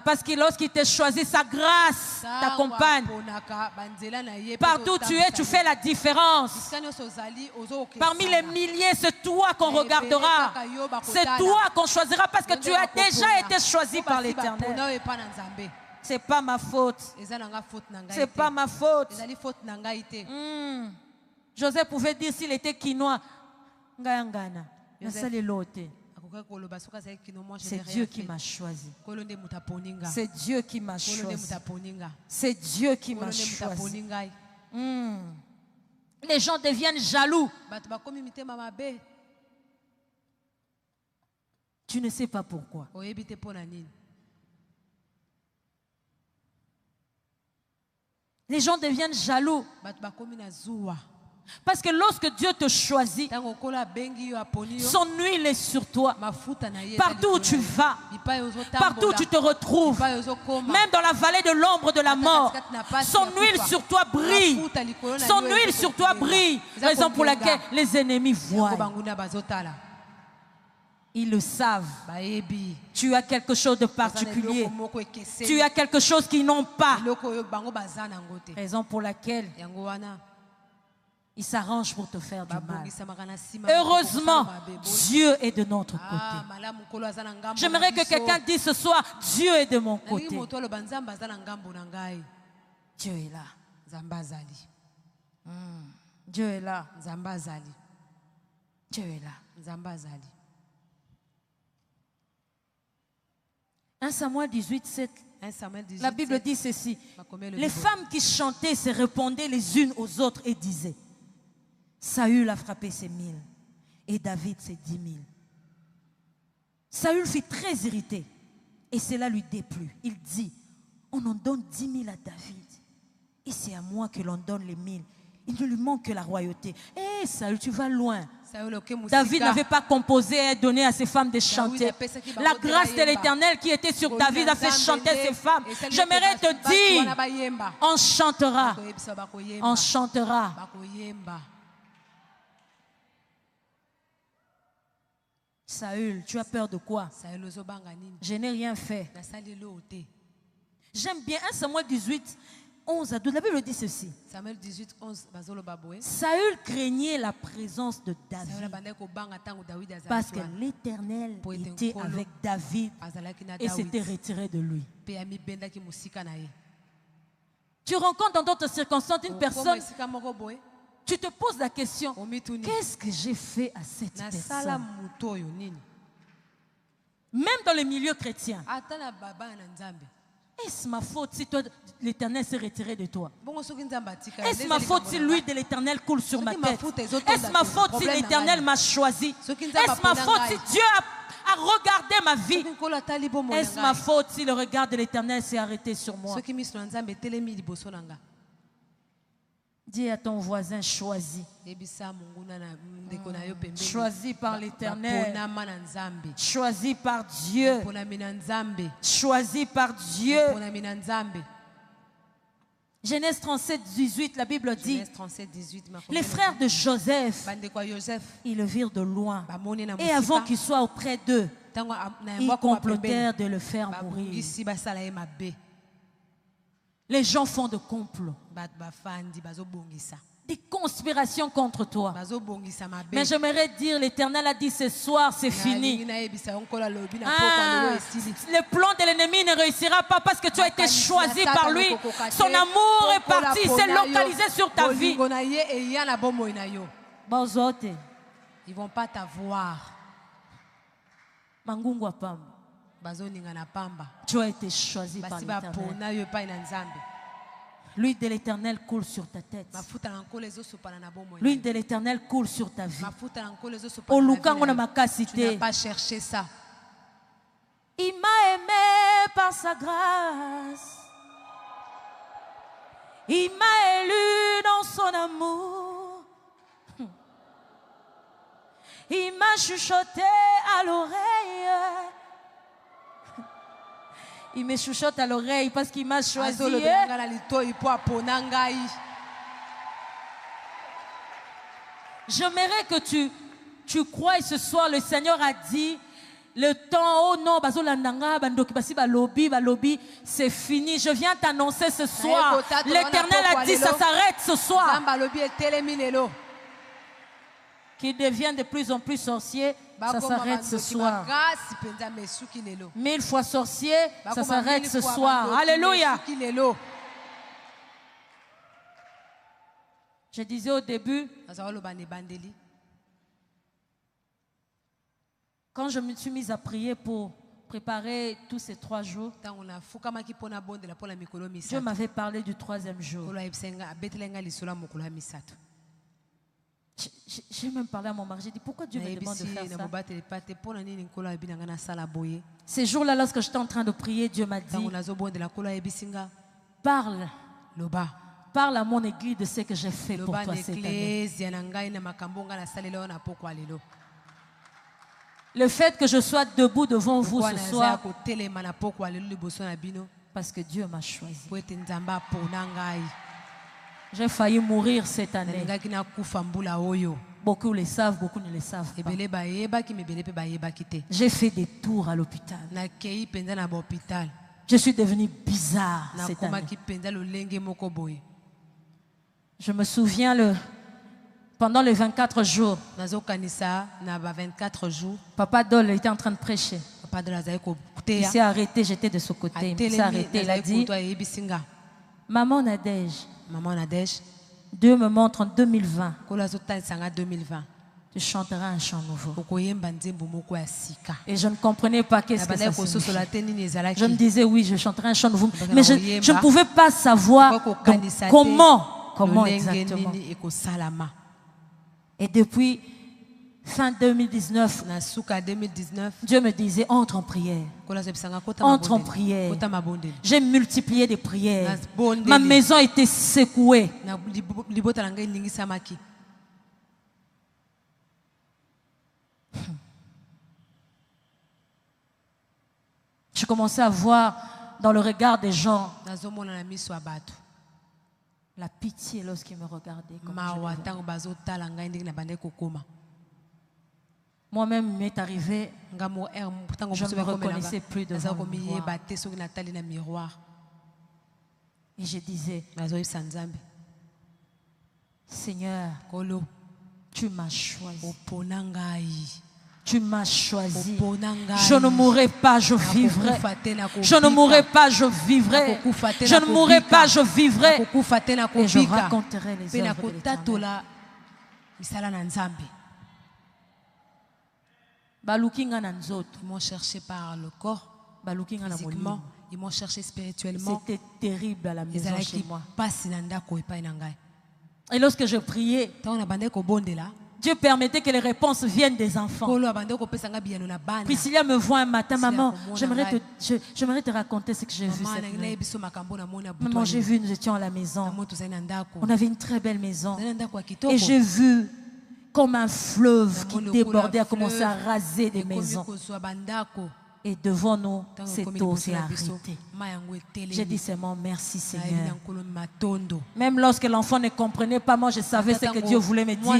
Parce que lorsqu'il t'a choisi, sa grâce t'accompagne. Partout où tu es, tu fais la différence. Parmi les milliers, c'est toi qu'on regardera. C'est toi qu'on choisira parce que tu as déjà été choisi par l'Éternel. C'est pas ma faute. C'est pas ma faute. Joseph pouvait dire s'il était quinoa. C'est Dieu qui m'a choisi. C'est Dieu qui m'a choisi. C'est Dieu qui m'a choisi. Les gens deviennent jaloux. Tu ne sais pas pourquoi. Les gens deviennent jaloux. Parce que lorsque Dieu te choisit, son huile est sur toi. Partout où tu vas, partout où tu te retrouves, même dans la vallée de l'ombre de la mort, son huile sur toi brille. Son huile sur toi brille. Raison pour laquelle les ennemis voient. Ils le savent. Tu as quelque chose de particulier. Tu as quelque chose qu'ils n'ont pas. Raison pour laquelle il s'arrange pour te faire du mal. Heureusement, Dieu est de notre côté. J'aimerais que quelqu'un dise ce soir, Dieu est de mon côté. Dieu est là. Dieu est là. Dieu est là. 1 Samuel 18, 7. La Bible dit ceci. Les femmes qui chantaient se répondaient les unes aux autres et disaient: Saül a frappé ses 1000 et David ses 10 000. Saül fut très irrité et cela lui déplut. Il dit: on en donne 10 000 à David et c'est à moi que l'on donne les 1000. Il ne lui manque que la royauté. Eh Saül, tu vas loin. David n'avait pas composé et donné à ses femmes de chanter. La grâce de l'Éternel qui était sur David a fait chanter ses femmes. J'aimerais te dire, on chantera. On chantera. Saül, tu as peur de quoi? Je n'ai rien fait. J'aime bien 1 Samuel 18, 11 à 12. La Bible dit ceci. Saül craignait la présence de David parce que l'Éternel était avec David et s'était retiré de lui. Tu rencontres dans d'autres circonstances une personne, tu te poses la question, qu'est-ce que j'ai fait à cette personne? Même dans les milieux chrétiens. Est-ce ma faute si l'Éternel s'est retiré de toi? Est-ce ma faute si l'huile de l'Éternel coule sur ma tête? Est-ce ma faute si l'Éternel m'a choisi? Est-ce ma faute si Dieu a regardé ma vie? Est-ce ma faute si le regard de l'Éternel s'est arrêté sur moi? Dis à ton voisin, choisi. Choisi par l'Éternel. Choisi par Dieu. Choisi par Dieu. Genèse 37, 18, la Bible dit, les frères de Joseph, ils le virent de loin. Et avant qu'il soit auprès d'eux, ils complotèrent de le faire mourir. Les gens font de complots, des conspirations contre toi. Mais j'aimerais dire, l'Éternel a dit ce soir, c'est fini. Le plan de l'ennemi ne réussira pas parce que tu as été choisi par lui. Son amour est parti, il s'est localisé sur ta vie. Ils ne vont pas t'avoir. Tu as été choisi par l'Éternel. L'huile de l'Éternel coule sur ta tête. L'huile de l'Éternel coule sur ta vie. Tu n'as pas cherché ça. Il m'a aimé par sa grâce. Il m'a élu dans son amour. Il m'a chuchoté à l'oreille. Il me chuchote à l'oreille parce qu'il m'a choisi. J'aimerais que tu crois ce soir, le Seigneur a dit, Le temps, oh non, balobi, c'est fini. Je viens t'annoncer ce soir. L'Éternel a dit, ça s'arrête ce soir. Qui devient de plus en plus sorcier, ça s'arrête ce soir. 1000 fois sorcier, ça s'arrête ce soir. Alléluia. Je disais au début, quand je me suis mise à prier pour préparer tous ces 3 jours, Dieu m'avait parlé du 3e jour. J'ai même parlé à mon mari, j'ai dit pourquoi Dieu me demande de faire ça. Ces jours-là, lorsque j'étais en train de prier, Dieu m'a dit, parle. Parle à mon église de ce que j'ai fait pour toi cette année. Le fait que je sois debout devant vous ce soir, parce que Dieu m'a choisi. J'ai failli mourir cette année. Beaucoup le savent, beaucoup ne le savent pas. J'ai fait des tours à l'hôpital. Je suis devenue bizarre cette année. Je me souviens pendant les 24 jours, Papa Dole était en train de prêcher. Il s'est arrêté, j'étais de ce côté. Il s'est arrêté, il a dit, Maman Nadège, Dieu me montre en 2020. Tu chanteras un chant nouveau. Et je ne comprenais pas qu'est-ce que ça signifie. Je me disais, oui, je chanterai un chant nouveau. Mais je ne pouvais pas savoir comment exactement. Et depuis fin 2019, Dieu me disait, entre en prière. Entre en prière. J'ai multiplié des prières. Ma maison était secouée. Je commençais à voir dans le regard des gens la pitié lorsqu'ils me regardaient. Moi-même, il m'est arrivé, je ne me reconnaissais plus devant le miroir. Et je disais, Seigneur, tu m'as choisi. Tu m'as choisi. Je ne mourrai pas, je vivrai. Je ne mourrai pas, je vivrai. Je ne mourrai pas, je vivrai. Et je raconterai les œuvres de l'Éternel. Ils m'ont cherché par le corps, physiquement. Ils m'ont cherché spirituellement. C'était terrible à la maison chez moi. Et lorsque je priais, Dieu permettait que les réponses viennent des enfants. Priscilla me voit un matin, maman, j'aimerais te raconter ce que j'ai vu cette nuit. Maman, j'ai vu, nous étions à la maison. On avait une très belle maison. Et j'ai vu comme un fleuve qui débordait, a commencé à raser des maisons. Et devant nous, cette eau s'est arrêtée. J'ai dit seulement merci Seigneur. Même lorsque l'enfant ne comprenait pas, moi je savais ce que Dieu voulait me dire.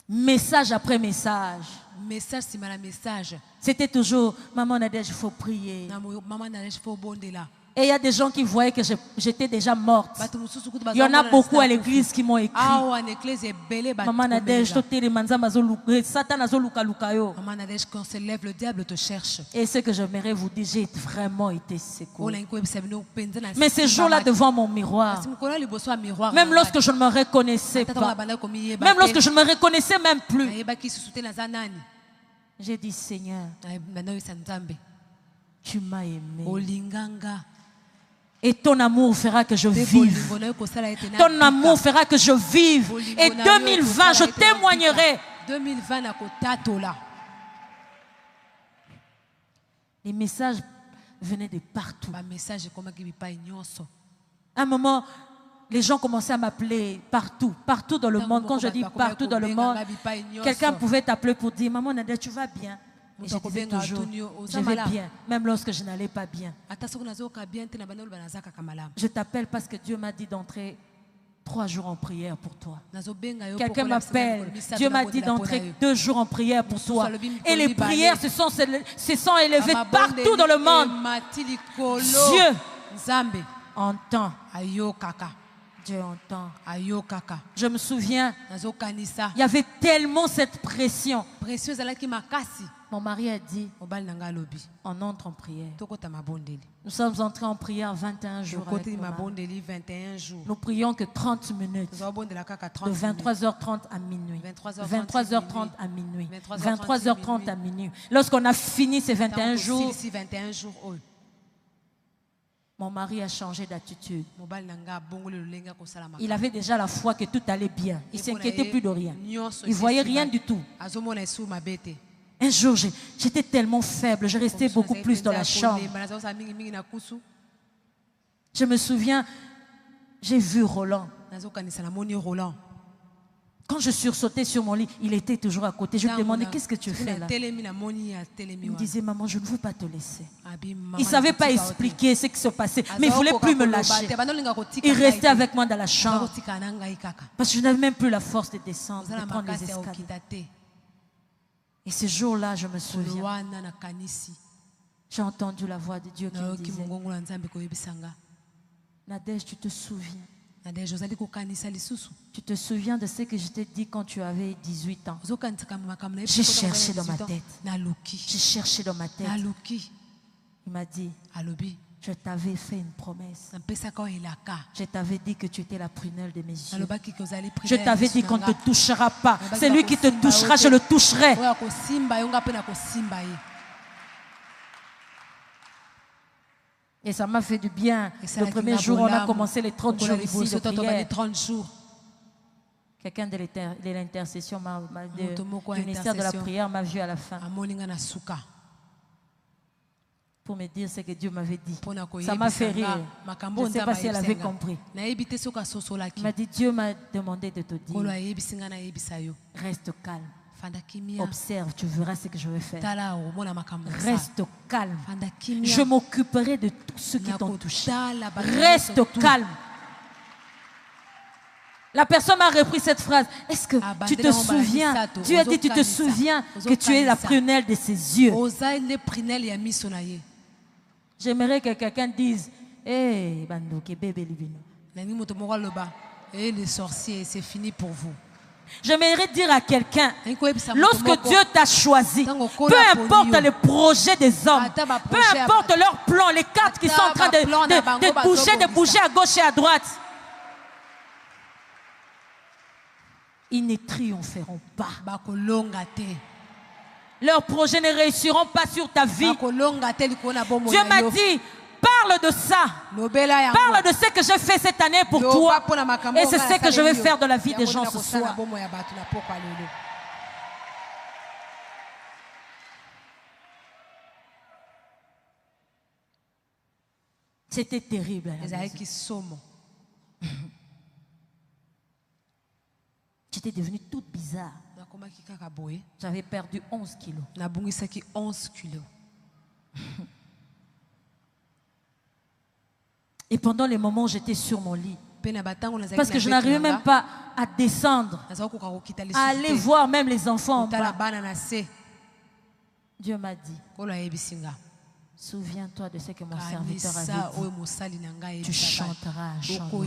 Message après message. C'était toujours, maman Nadège, il faut prier. Et il y a des gens qui voyaient que j'étais déjà morte. Il y en a beaucoup à l'église qui m'ont écrit. Maman Nadège, Satan Maman Nadège, quand se lève, le diable te cherche. Et ce que j'aimerais vous dire, j'ai vraiment été secouée. Mais ces jours-là devant mon miroir, même lorsque je ne me reconnaissais pas, même lorsque je ne me reconnaissais même plus, j'ai dit Seigneur, tu m'as aimé. Et ton amour fera que je vive. Ton amour fera que je vive. Et 2020, je témoignerai. Les messages venaient de partout. À un moment, les gens commençaient à m'appeler partout, partout dans le monde. Quand je dis partout dans le monde, quelqu'un pouvait t'appeler pour dire, maman Nadège, tu vas bien? Et je disais toujours, je vais bien, même lorsque je n'allais pas bien. Je t'appelle parce que Dieu m'a dit d'entrer 3 jours en prière pour toi. Quelqu'un m'appelle. Dieu m'a dit d'entrer 2 jours en prière pour toi. Et les prières se sont élevées partout dans le monde. Dieu entend. Dieu entend. Je me souviens, il y avait tellement cette pression. Mon mari a dit, on entre en prière. Nous sommes entrés en prière 21 jours avec mon mari. Nous prions que 30 minutes, de 23h30 à minuit. 23h30 à minuit. 23h30 à minuit. Lorsqu'on a fini ces 21 jours, mon mari a changé d'attitude. Il avait déjà la foi que tout allait bien. Il ne s'inquiétait plus de rien. Il ne voyait rien du tout. Un jour, j'étais tellement faible, je restais beaucoup plus dans la chambre. Je me souviens, j'ai vu Roland. Quand je sursautais sur mon lit, il était toujours à côté. Je lui demandais, qu'est-ce que tu fais là? Il me disait, maman, je ne veux pas te laisser. Il ne savait pas expliquer ce qui se passait, mais il ne voulait plus me lâcher. Il restait avec moi dans la chambre. Parce que je n'avais même plus la force de descendre, de prendre les escaliers. Et ce jour-là, je me souviens, j'ai entendu la voix de Dieu qui me disait, Nadège, tu te souviens? Tu te souviens de ce que je t'ai dit quand tu avais 18 ans? J'ai cherché dans ma tête. J'ai cherché dans ma tête. Il m'a dit, je t'avais fait une promesse. Je t'avais dit que tu étais la prunelle de mes yeux. Je t'avais dit qu'on ne te touchera pas. Celui qui te touchera, je le toucherai. Et ça m'a fait du bien. Le premier jour, on a commencé les 30 jours ici de prière. Quelqu'un de l'intercession, du ministère de la prière, m'a vu à la fin. Pour me dire ce que Dieu m'avait dit. Ça m'a fait rire. Je ne sais pas si elle avait compris. Il m'a dit, Dieu m'a demandé de te dire, reste calme. Observe, tu verras ce que je vais faire. Reste calme. Je m'occuperai de tout ce qui t'ont touché. Reste calme. La personne m'a repris cette phrase. Est-ce que tu te souviens? Dieu a dit, tu te souviens que tu es la prunelle de ses yeux. J'aimerais que quelqu'un dise, hey, les sorciers, c'est fini pour vous. J'aimerais dire à quelqu'un, lorsque Dieu t'a choisi, peu importe les projets des hommes, peu importe leurs plans, les cartes qui sont en train de bouger à gauche et à droite, ils ne triompheront pas. Leurs projets ne réussiront pas sur ta vie. Dieu m'a dit, parle de ça. Parle de ce que j'ai fait cette année pour toi. Et c'est ce que je vais faire dans la vie des gens ce soir. C'était terrible. J'étais devenue toute bizarre. J'avais perdu 11 kilos. Et pendant les moments où j'étais sur mon lit, parce que je n'arrivais même pas à descendre, à aller voir même les enfants en bas, Dieu m'a dit, souviens-toi de ce que mon serviteur avait dit. Tu chanteras un chant nouveau.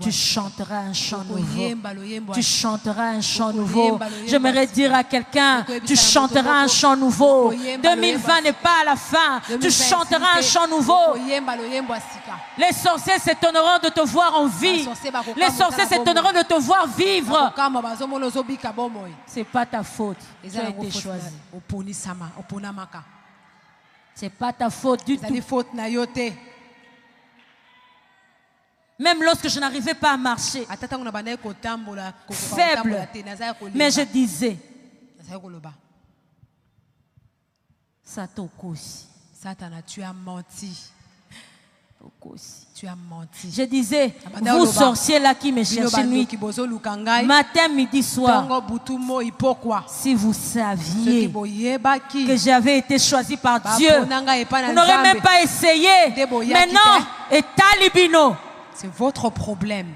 Tu chanteras un chant nouveau. Tu chanteras un chant nouveau. J'aimerais dire à quelqu'un, tu chanteras un chant nouveau. 2020 n'est pas à la fin. Tu chanteras un chant nouveau. Les sorciers s'étonneront de te voir en vie. Les sorciers s'étonneront de te voir vivre. C'est pas ta faute. Tu as été choisi. C'est pas ta faute du tout. Même lorsque je n'arrivais pas à marcher, faible, mais je disais, Satan, tu as menti. Tu as menti. Je disais, vous sorciers là qui me cherchez nuit, matin, midi, soir, si vous saviez que j'avais été choisi par Dieu, vous n'aurez même pas essayé. Maintenant, et talibino. C'est votre problème.